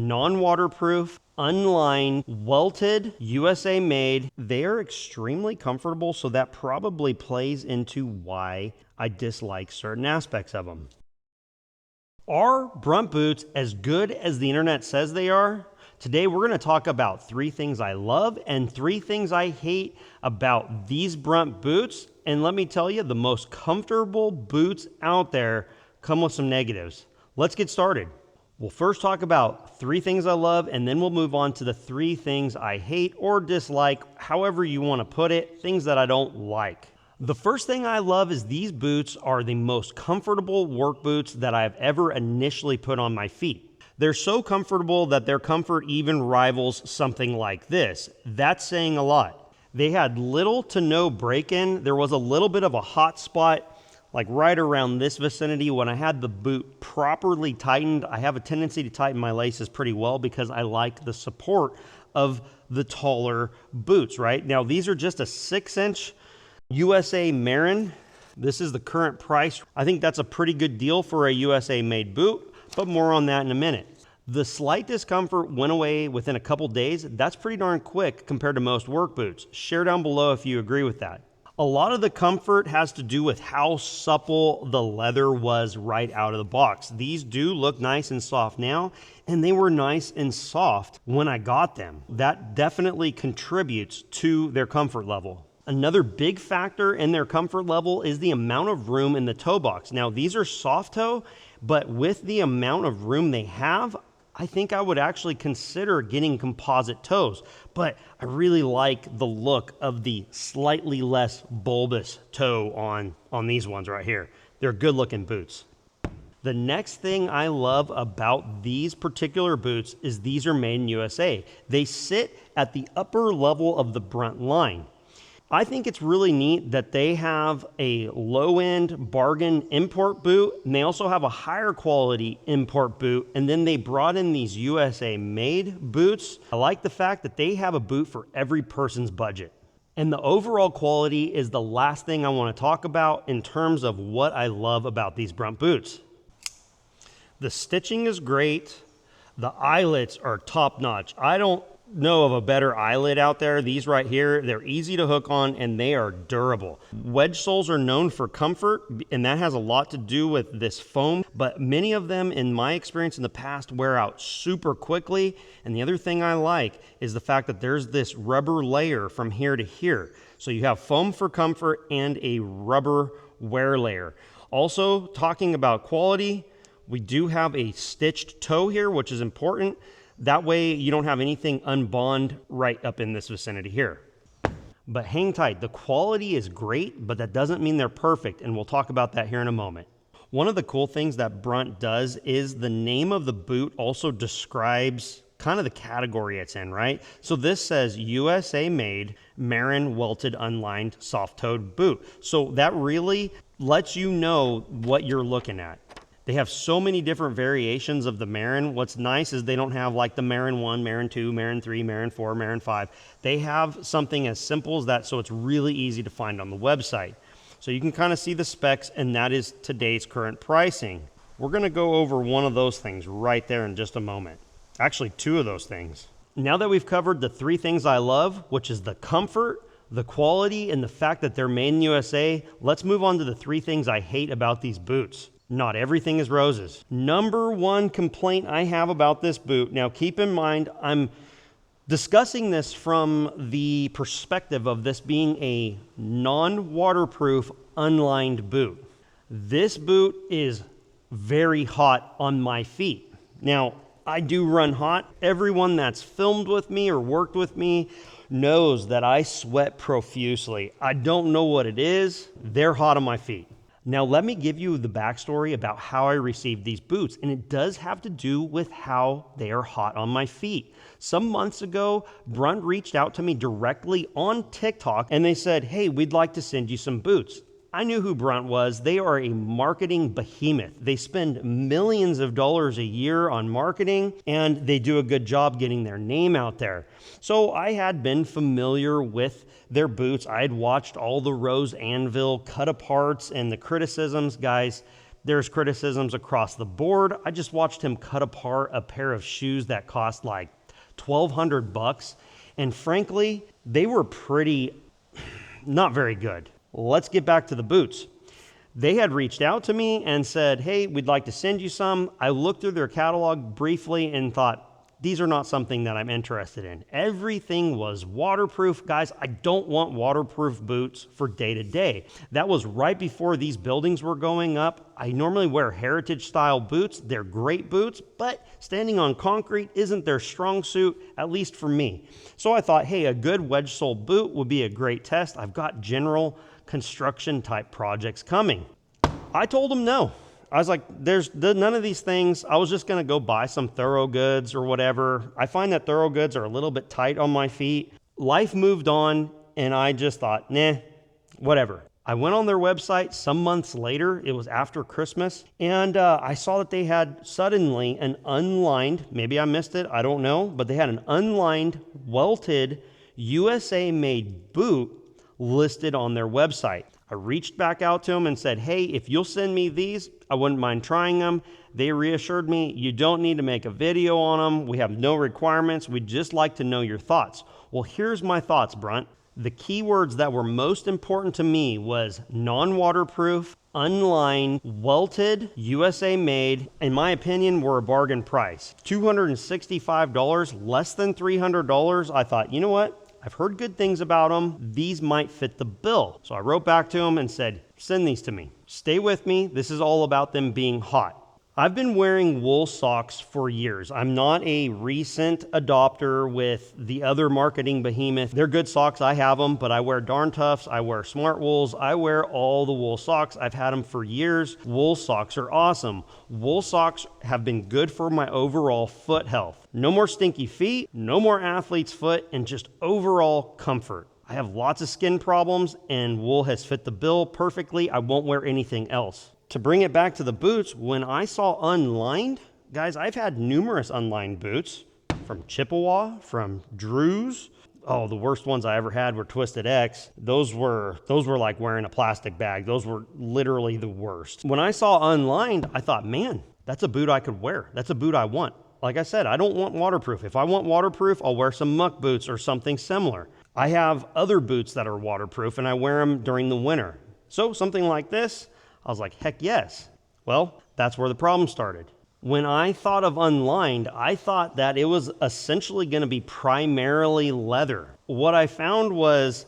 Non-waterproof, unlined, welted, USA made. They are extremely comfortable, so that probably plays into why I dislike certain aspects of them. Are BRUNT boots as good as the internet says they are? Today we're going to talk about 3 things I love and 3 things I hate about these BRUNT boots. And let me tell you, the most comfortable boots out there come with some negatives. Let's get started. We'll first talk about 3 things I love, and then we'll move on to the 3 things I hate or dislike, however you want to put it, things that I don't like. The first thing I love is these boots are the most comfortable work boots that I've ever initially put on my feet. They're so comfortable that their comfort even rivals something like this. That's saying a lot. They had little to no break-in. There was a little bit of a hot spot like right around this vicinity when I had the boot properly tightened. I have a tendency to tighten my laces pretty well because I like the support of the taller boots, right? Now these are just a 6-inch USA Marin. This is the current price. I think that's a pretty good deal for a USA made boot, but more on that in a minute. The slight discomfort went away within a couple days. That's pretty darn quick compared to most work boots. Share down below if you agree with that. A lot of the comfort has to do with how supple the leather was right out of the box. These do look nice and soft now, and they were nice and soft when I got them. That definitely contributes to their comfort level. Another big factor in their comfort level is the amount of room in the toe box. Now, these are soft toe, but with the amount of room they have, I think I would actually consider getting composite toes, but I really like the look of the slightly less bulbous toe on these ones right here. They're good looking boots. The next thing I love about these particular boots is these are made in USA. They sit at the upper level of the BRUNT line. I think it's really neat that they have a low-end bargain import boot, and they also have a higher quality import boot, and then they brought in these USA made boots. I like the fact that they have a boot for every person's budget. And the overall quality is the last thing I want to talk about in terms of what I love about these BRUNT boots. The stitching is great. The eyelets are top-notch. I don't know of a better eyelet out there. These right here, they're easy to hook on and they are durable. Wedge soles are known for comfort, and that has a lot to do with this foam, but many of them in my experience in the past wear out super quickly. And the other thing I like is the fact that there's this rubber layer from here to here. So you have foam for comfort and a rubber wear layer. Also, talking about quality, we do have a stitched toe here, which is important. That way you don't have anything unbond right up in this vicinity here. But hang tight, the quality is great, but that doesn't mean they're perfect, and we'll talk about that here in a moment. One of the cool things that BRUNT does is the name of the boot also describes kind of the category it's in, right? So this says USA made Marin welted unlined soft-toed boot. So that really lets you know what you're looking at. They have so many different variations of the Marin. What's nice is they don't have like the Marin 1, Marin 2, Marin 3, Marin 4, Marin 5. They have something as simple as that, so it's really easy to find on the website. So you can kind of see the specs, and that is today's current pricing. We're going to go over one of those things right there in just a moment. Actually, 2 of those things. Now that we've covered the 3 things I love, which is the comfort, the quality, and the fact that they're made in USA, let's move on to the 3 things I hate about these boots. Not everything is roses. Number 1 complaint I have about this boot, now keep in mind, I'm discussing this from the perspective of this being a non-waterproof, unlined boot. This boot is very hot on my feet. Now, I do run hot. Everyone that's filmed with me or worked with me knows that I sweat profusely. I don't know what it is. They're hot on my feet. Now, let me give you the backstory about how I received these boots, and it does have to do with how they are hot on my feet. Some months ago, BRUNT reached out to me directly on TikTok, and they said, hey, we'd like to send you some boots. I knew who BRUNT was. They are a marketing behemoth. They spend millions of dollars a year on marketing, and they do a good job getting their name out there. So I had been familiar with their boots. I had watched all the Rose Anvil cut aparts and the criticisms. Guys, There's criticisms across the board. I just watched him cut apart a pair of shoes that cost like $1,200. And frankly, they were pretty not very good. Let's get back to the boots. They had reached out to me and said, hey, we'd like to send you some. I looked through their catalog briefly and thought, these are not something that I'm interested in. Everything was waterproof. Guys, I don't want waterproof boots for day to day. That was right before these buildings were going up. I normally wear heritage style boots. They're great boots, but standing on concrete isn't their strong suit, at least for me. So I thought, hey, a good wedge sole boot would be a great test. I've got general construction type projects coming. I told them no. I was like, there's none of these things. I was just going to go buy some Thorough Goods or whatever. I find that Thorough Goods are a little bit tight on my feet. Life moved on, and I just thought, nah, whatever. I went on their website some months later. It was after Christmas, and I saw that they had suddenly an unlined, maybe I missed it, I don't know, but they had an unlined, welted, USA-made boot listed on their website. I reached back out to them and said, hey, if you'll send me these, I wouldn't mind trying them. They reassured me, you don't need to make a video on them. We have no requirements. We'd just like to know your thoughts. Well, here's my thoughts, Brunt. The keywords that were most important to me was non-waterproof, unlined, welted, USA made. In my opinion, were a bargain price. $265, less than $300. I thought, you know what? I've heard good things about them. These might fit the bill. So I wrote back to them and said, send these to me. Stay with me. This is all about them being hot. I've been wearing wool socks for years. I'm not a recent adopter with the other marketing behemoth. They're good socks. I have them, but I wear Darn Toughs. I wear Smart Wools. I wear all the wool socks. I've had them for years. Wool socks are awesome. Wool socks have been good for my overall foot health. No more stinky feet, no more athlete's foot, and just overall comfort. I have lots of skin problems, and wool has fit the bill perfectly. I won't wear anything else. To bring it back to the boots, when I saw unlined, guys, I've had numerous unlined boots from Chippewa, from Drew's. Oh, the worst ones I ever had were Twisted X. Those were like wearing a plastic bag. Those were literally the worst. When I saw unlined, I thought, man, that's a boot I could wear. That's a boot I want. Like I said, I don't want waterproof. If I want waterproof, I'll wear some muck boots or something similar. I have other boots that are waterproof, and I wear them during the winter. So something like this, I was like, heck yes. Well, that's where the problem started. When I thought of unlined, I thought that it was essentially going to be primarily leather. What I found was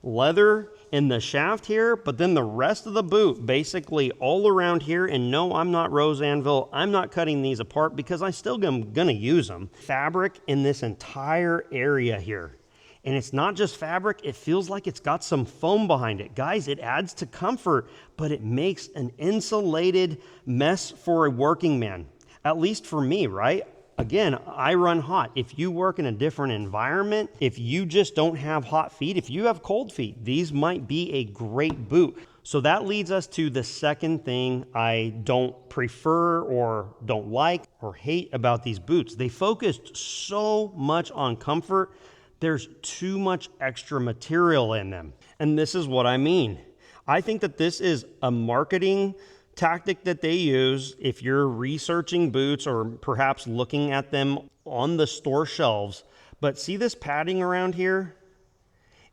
leather in the shaft here, but then the rest of the boot, basically all around here, and no, I'm not Rose Anvil. I'm not cutting these apart because I still am going to use them. Fabric in this entire area here. And it's not just fabric, it feels like it's got some foam behind it. Guys, it adds to comfort, but it makes an insulated mess for a working man. At least for me, right? Again, I run hot. If you work in a different environment, if you just don't have hot feet, if you have cold feet, these might be a great boot. So that leads us to the second thing I don't prefer or don't like or hate about these boots. They focused so much on comfort. There's too much extra material in them. And this is what I mean. I think that this is a marketing tactic that they use if you're researching boots or perhaps looking at them on the store shelves. But see this padding around here?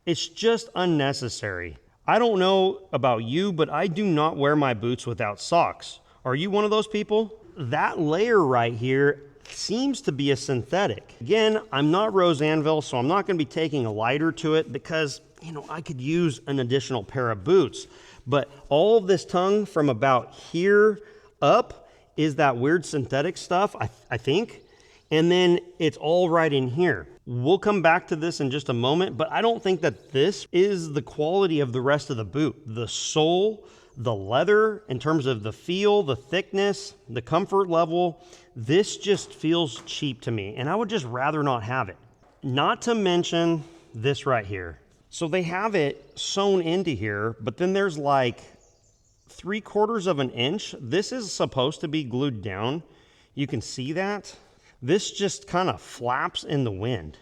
It's just unnecessary. I don't know about you, but I do not wear my boots without socks. Are you one of those people? That layer right here seems to be a synthetic. Again, I'm not Rose Anvil, so I'm not going to be taking a lighter to it because, I could use an additional pair of boots. But all of this tongue from about here up is that weird synthetic stuff, I think. And then it's all right in here. We'll come back to this in just a moment, but I don't think that this is the quality of the rest of the boot. The sole, the leather, in terms of the feel, the thickness, the comfort level, this just feels cheap to me, and I would just rather not have it. Not to mention this right here. So they have it sewn into here, but then there's like 3/4 of an inch. This is supposed to be glued down. You can see that. This just kind of flaps in the wind.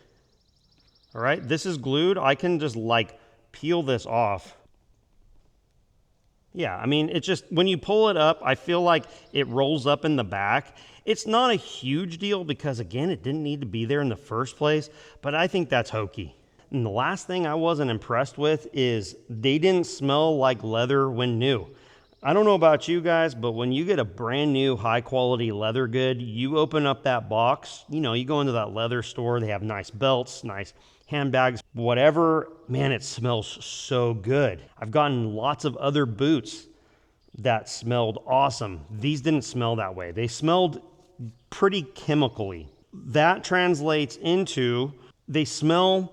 All right, this is glued. I can just like peel this off. Yeah, I mean, it's just when you pull it up, I feel like it rolls up in the back. It's not a huge deal because, again, it didn't need to be there in the first place, but I think that's hokey. And the last thing I wasn't impressed with is they didn't smell like leather when new. I don't know about you guys, but when you get a brand new high quality leather good, you open up that box, you know, you go into that leather store, they have nice belts, nice handbags, whatever, man, it smells so good. I've gotten lots of other boots that smelled awesome. These didn't smell that way. They smelled pretty chemically. That translates into they still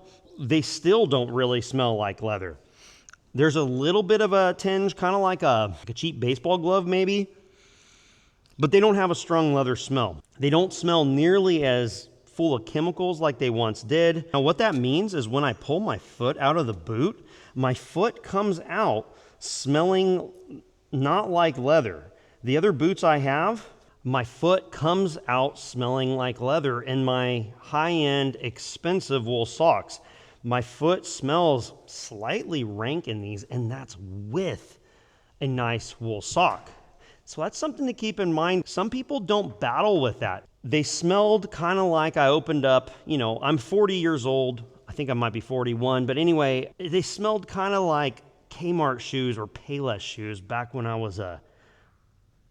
don't really smell like leather. There's a little bit of a tinge, kind of like a cheap baseball glove maybe, but they don't have a strong leather smell. They don't smell nearly as full of chemicals like they once did. Now what that means is when I pull my foot out of the boot, my foot comes out smelling not like leather. The other boots I have, my foot comes out smelling like leather in my high-end expensive wool socks. My foot smells slightly rank in these, and that's with a nice wool sock. So that's something to keep in mind. Some people don't battle with that. They smelled kind of like I opened up, you know, I'm 40 years old. I think I might be 41, but anyway, they smelled kind of like Kmart shoes or Payless shoes back when I was an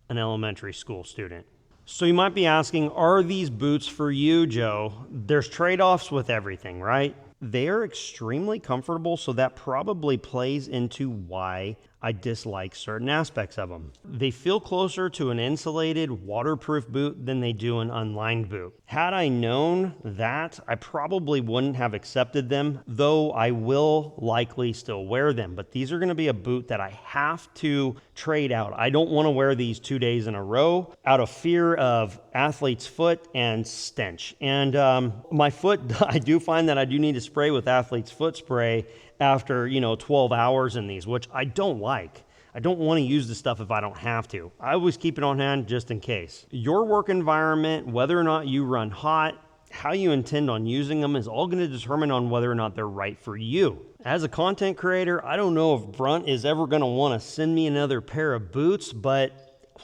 elementary school student. So you might be asking, are these boots for you, Joe? There's trade-offs with everything, right? They're extremely comfortable, so that probably plays into why I dislike certain aspects of them. They feel closer to an insulated, waterproof boot than they do an unlined boot. Had I known that, I probably wouldn't have accepted them, though I will likely still wear them. But these are going to be a boot that I have to trade out. I don't want to wear these 2 days in a row out of fear of athlete's foot and stench. And my foot, I do find that I do need to spray with athlete's foot spray after 12 hours in these, which I don't like. I don't want to use this stuff if I don't have to. I always keep it on hand just in case. Your work environment, whether or not you run hot, how you intend on using them is all going to determine on whether or not they're right for you. As a content creator, I don't know if Brunt is ever going to want to send me another pair of boots, but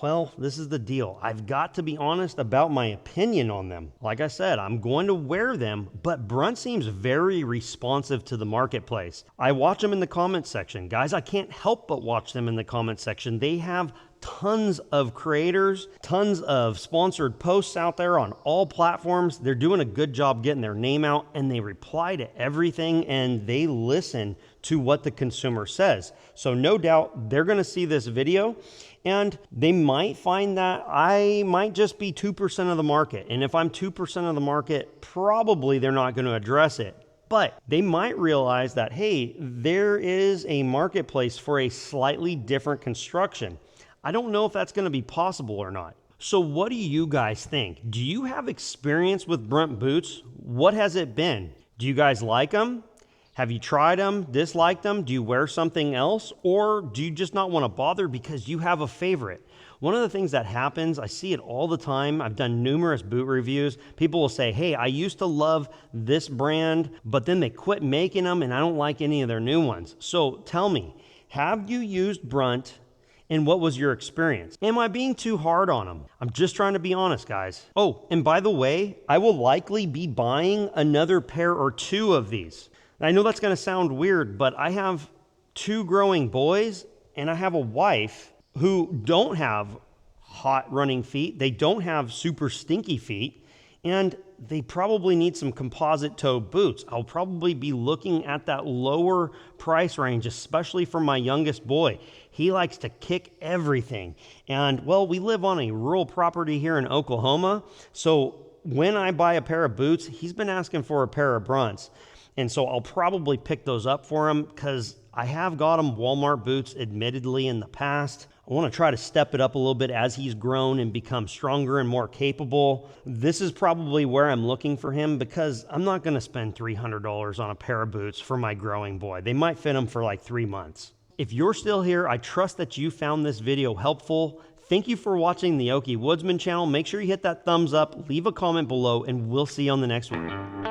well, this is the deal. I've got to be honest about my opinion on them. Like I said, I'm going to wear them, but Brunt seems very responsive to the marketplace. I watch them in the comment section. Guys, I can't help but watch them in the comment section. They have tons of creators, tons of sponsored posts out there on all platforms. They're doing a good job getting their name out, and they reply to everything, and they listen to what the consumer says. So no doubt they're going to see this video, and they might find that I might just be 2% of the market. And if I'm 2% of the market, probably they're not going to address it. But they might realize that, hey, there is a marketplace for a slightly different construction. I don't know if that's going to be possible or not. So what do you guys think? Do you have experience with Brunt boots? What has it been? Do you guys like them? Have you tried them, disliked them? Do you wear something else? Or do you just not want to bother because you have a favorite? One of the things that happens, I see it all the time. I've done numerous boot reviews. People will say, hey, I used to love this brand, but then they quit making them and I don't like any of their new ones. So tell me, have you used Brunt? And what was your experience? Am I being too hard on them? I'm just trying to be honest, guys. Oh, and by the way, I will likely be buying another pair or two of these. I know that's going to sound weird, but I have 2 growing boys and I have a wife who don't have hot running feet. They don't have super stinky feet, and they probably need some composite toe boots. I'll probably be looking at that lower price range, especially for my youngest boy. He likes to kick everything. And well, we live on a rural property here in Oklahoma. So when I buy a pair of boots, he's been asking for a pair of Brunts. And so I'll probably pick those up for him because I have got him Walmart boots admittedly in the past. I want to try to step it up a little bit as he's grown and become stronger and more capable. This is probably where I'm looking for him because I'm not going to spend $300 on a pair of boots for my growing boy. They might fit him for like 3 months. If you're still here, I trust that you found this video helpful. Thank you for watching the Okie Woodsman channel. Make sure you hit that thumbs up, leave a comment below, and we'll see you on the next one.